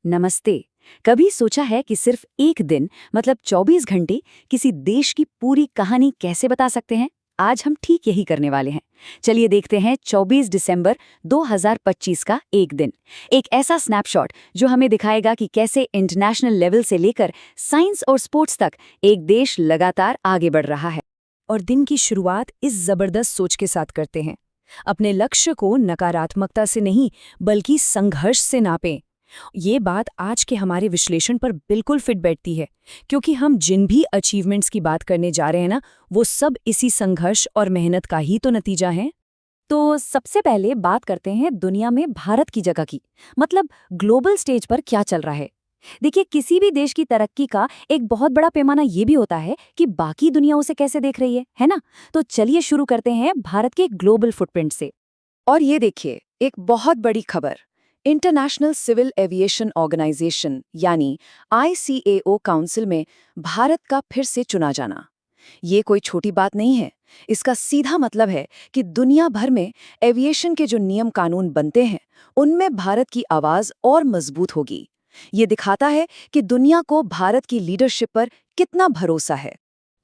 नमस्ते। कभी सोचा है कि सिर्फ एक दिन मतलब 24 घंटे किसी देश की पूरी कहानी कैसे बता सकते हैं? आज हम ठीक यही करने वाले हैं। चलिए देखते हैं 24 दिसंबर 2025 का एक दिन। एक ऐसा स्नैपशॉट जो हमें दिखाएगा कि कैसे इंटरनेशनल लेवल से लेकर साइंस और स्पोर्ट्स तक एक देश लगातार आगे बढ़ रहा है। और दिन की शुरुआत इस जबरदस्त सोच के साथ करते हैं। अपने लक्ष्य को नकारात्मकता से नहीं बल्कि संघर्ष से नापें। ये बात आज के हमारे विश्लेषण पर बिल्कुल फिट बैठती है, क्योंकि हम जिन भी अचीवमेंट्स की बात करने जा रहे हैं ना, वो सब इसी संघर्ष और मेहनत का ही तो नतीजा है। तो सबसे पहले बात करते हैं दुनिया में भारत की जगह की, मतलब ग्लोबल स्टेज पर क्या चल रहा है। देखिए, किसी भी देश की तरक्की का एक बहुत बड़ा पैमाना ये भी होता है कि बाकी दुनिया उसे कैसे देख रही है ना? तो चलिए शुरू करते हैं भारत के ग्लोबल फुटप्रिंट से। और ये देखिए, एक बहुत बड़ी खबर। इंटरनेशनल सिविल एविएशन ऑर्गेनाइजेशन यानी ICAO काउंसिल में भारत का फिर से चुना जाना। ये कोई छोटी बात नहीं है। इसका सीधा मतलब है कि दुनिया भर में एविएशन के जो नियम कानून बनते हैं, उनमें भारत की आवाज और मजबूत होगी। ये दिखाता है कि दुनिया को भारत की लीडरशिप पर कितना भरोसा है।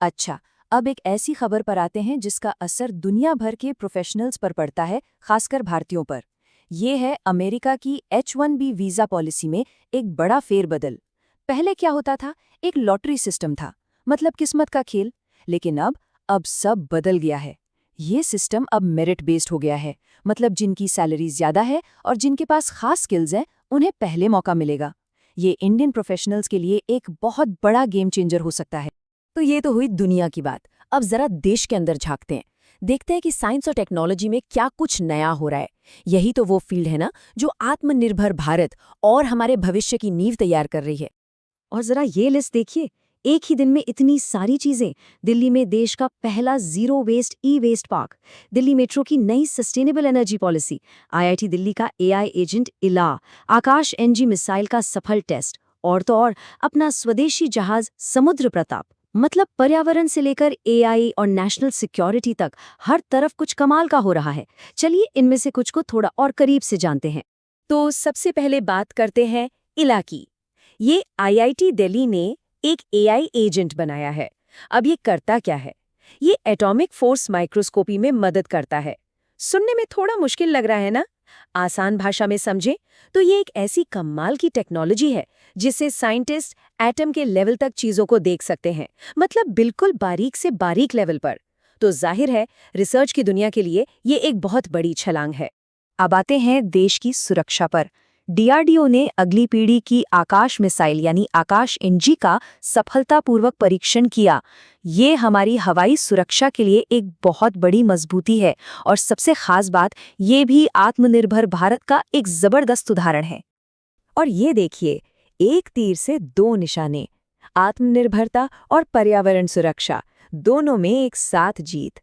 अच्छा, अब एक ऐसी खबर पर आते हैं जिसका असर दुनिया भर के प्रोफेशनल्स पर पड़ता है, खासकर भारतीयों पर। ये है अमेरिका की H-1B वीज़ा पॉलिसी में एक बड़ा फेरबदल। पहले क्या होता था? एक लॉटरी सिस्टम था, मतलब किस्मत का खेल। लेकिन अब सब बदल गया है। ये सिस्टम अब मेरिट बेस्ड हो गया है, मतलब जिनकी सैलरी ज़्यादा है और जिनके पास खास स्किल्स हैं, उन्हें पहले मौका मिलेगा। ये इंडियन प्रोफेशनल्स के लिए एक बहुत बड़ा गेम चेंजर हो सकता है। तो ये तो हुई दुनिया की बात। अब जरा देश के अंदर झांकते हैं, देखते हैं कि साइंस और टेक्नोलॉजी में क्या कुछ नया हो रहा है। यही तो वो फील्ड है ना जो आत्मनिर्भर भारत और हमारे भविष्य की नींव तैयार कर रही है। और जरा ये लिस्ट देखिए, एक ही दिन में इतनी सारी चीजें। दिल्ली में देश का पहला zero waste e waste park, Delhi metro की नई sustainable energy policy, IIT Delhi का AI एजेंट इला, आकाश NG मिसाइल का सफल टेस्ट, और तो और अपना स्वदेशी जहाज समुद्र प्रताप। मतलब पर्यावरण से लेकर AI और नेशनल सिक्योरिटी तक हर तरफ कुछ कमाल का हो रहा है। चलिए इनमें से कुछ को थोड़ा और करीब से जानते हैं। तो सबसे पहले बात करते हैं इला की। ये IIT दिल्ली ने एक AI एजेंट बनाया है। अब ये करता क्या है? ये एटॉमिक फोर्स माइक्रोस्कोपी में मदद करता है। सुनने में थोड़ा मुश्किल लग रहा है ना? आसान भाषा में समझें तो ये एक ऐसी कमाल की टेक्नोलॉजी है जिससे साइंटिस्ट एटम के लेवल तक चीजों को देख सकते हैं, मतलब बिल्कुल बारीक से बारीक लेवल पर। तो जाहिर है, रिसर्च की दुनिया के लिए ये एक बहुत बड़ी छलांग है। अब आते हैं देश की सुरक्षा पर। DRDO ने अगली पीढ़ी की आकाश मिसाइल यानी आकाश NG का सफलतापूर्वक परीक्षण किया। ये हमारी हवाई सुरक्षा के लिए एक बहुत बड़ी मजबूती है, और सबसे खास बात, ये भी आत्मनिर्भर भारत का एक जबरदस्त उदाहरण है। और ये देखिए, एक तीर से दो निशाने, आत्मनिर्भरता और पर्यावरण सुरक्षा, दोनों में एक साथ जीत।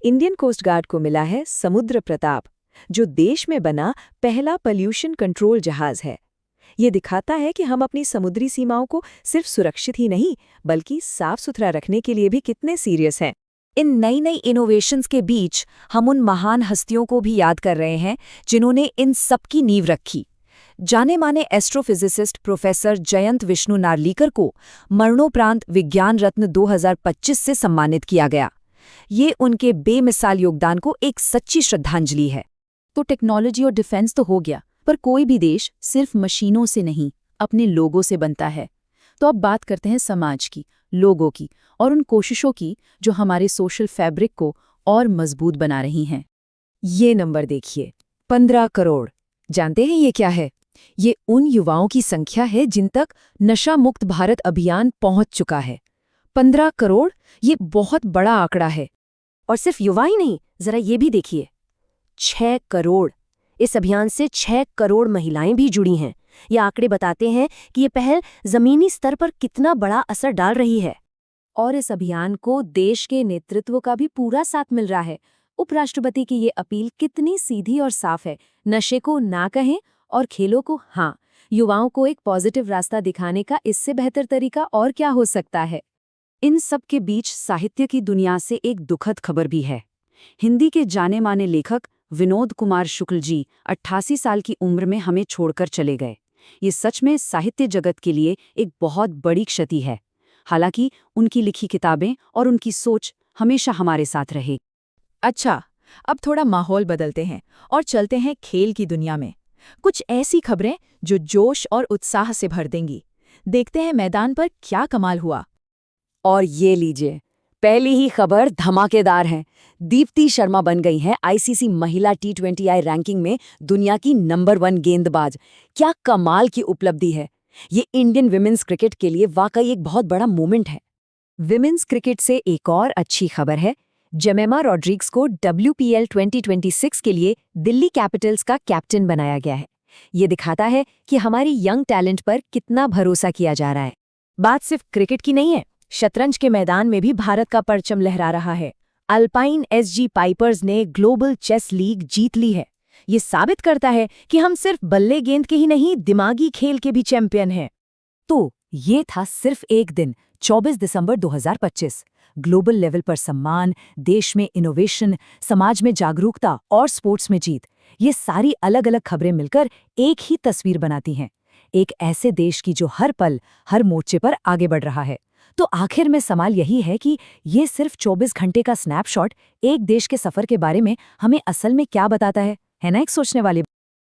इंडियन कोस्ट गार्ड को मिला है समुद्र प्रताप, जो देश में बना पहला पॉल्यूशन कंट्रोल जहाज है। ये दिखाता है कि हम अपनी समुद्री सीमाओं को सिर्फ सुरक्षित ही नहीं बल्कि साफ सुथरा रखने के लिए भी कितने सीरियस हैं। इन नई नई इनोवेशंस के बीच हम उन महान हस्तियों को भी याद कर रहे हैं जिन्होंने इन सब की नींव रखी। जाने माने एस्ट्रोफिजिसिस्ट प्रोफेसर जयंत विष्णु नार्लिकर को मरणोपरांत विज्ञान रत्न 2025 से सम्मानित किया गया। ये उनके बेमिसाल योगदान को एक सच्ची श्रद्धांजलि है। तो टेक्नोलॉजी और डिफेंस तो हो गया, पर कोई भी देश सिर्फ मशीनों से नहीं, अपने लोगों से बनता है। तो अब बात करते हैं समाज की, लोगों की, और उन कोशिशों की जो हमारे सोशल फैब्रिक को और मजबूत बना रही हैं। ये नंबर देखिए, 15 करोड़। जानते हैं ये क्या है? ये उन युवाओं की संख्या है जिन तक नशा मुक्त भारत अभियान पहुंच चुका है। 15 करोड़, ये बहुत बड़ा आंकड़ा है। और सिर्फ युवा ही नहीं, जरा ये भी देखिए, 6 करोड़। इस अभियान से 6 करोड़ महिलाएं भी जुड़ी हैं। ये आंकड़े बताते हैं कि ये पहल जमीनी स्तर पर कितना बड़ा असर डाल रही है। और इस अभियान को देश के नेतृत्व का भी पूरा साथ मिल रहा है। उपराष्ट्रपति की ये अपील कितनी सीधी और साफ है, नशे को ना कहें और खेलों को हाँ। युवाओं को एक पॉजिटिव रास्ता दिखाने का इससे बेहतर तरीका और क्या हो सकता है। इन सब के बीच साहित्य की दुनिया से एक दुखद खबर भी है। हिंदी के जाने माने लेखक विनोद कुमार शुक्ल जी 88 साल की उम्र में हमें छोड़कर चले गए। ये सच में साहित्य जगत के लिए एक बहुत बड़ी क्षति है। हालांकि उनकी लिखी किताबें और उनकी सोच हमेशा हमारे साथ रहे। अच्छा, अब थोड़ा माहौल बदलते हैं और चलते हैं खेल की दुनिया में। कुछ ऐसी खबरें जो जोश और उत्साह से भर देंगी। देखते हैं मैदान पर क्या कमाल हुआ। और ये लीजिए, पहली ही खबर धमाकेदार है। दीप्ति शर्मा बन गई हैं आईसीसी महिला T20I रैंकिंग में दुनिया की नंबर 1 गेंदबाज। क्या कमाल की उपलब्धि है। ये इंडियन विमेंस क्रिकेट के लिए वाकई एक बहुत बड़ा मोमेंट है। विमेंस क्रिकेट से एक और अच्छी खबर है। जेमेमा रॉड्रिग्स को WPL 2026 के लिए दिल्ली कैपिटल्स का कैप्टन बनाया गया है। ये दिखाता है कि हमारी यंग टैलेंट पर कितना भरोसा किया जा रहा है। बात सिर्फ क्रिकेट की नहीं है, शतरंज के मैदान में भी भारत का परचम लहरा रहा है। अल्पाइन SG पाइपर्स ने ग्लोबल चेस लीग जीत ली है। ये साबित करता है कि हम सिर्फ बल्ले गेंद के ही नहीं, दिमागी खेल के भी चैंपियन हैं। तो ये था सिर्फ एक दिन, 24 दिसंबर 2025। ग्लोबल लेवल पर सम्मान, देश में इनोवेशन, समाज में जागरूकता और स्पोर्ट्स में जीत, ये सारी अलग अलग खबरें मिलकर एक ही तस्वीर बनाती हैं। एक ऐसे देश की जो हर पल, हर मोर्चे पर आगे बढ़ रहा है। तो आखिर में सवाल यही है कि ये सिर्फ 24 घंटे का स्नैपशॉट एक देश के सफर के बारे में हमें असल में क्या बताता है ना? एक सोचने वाली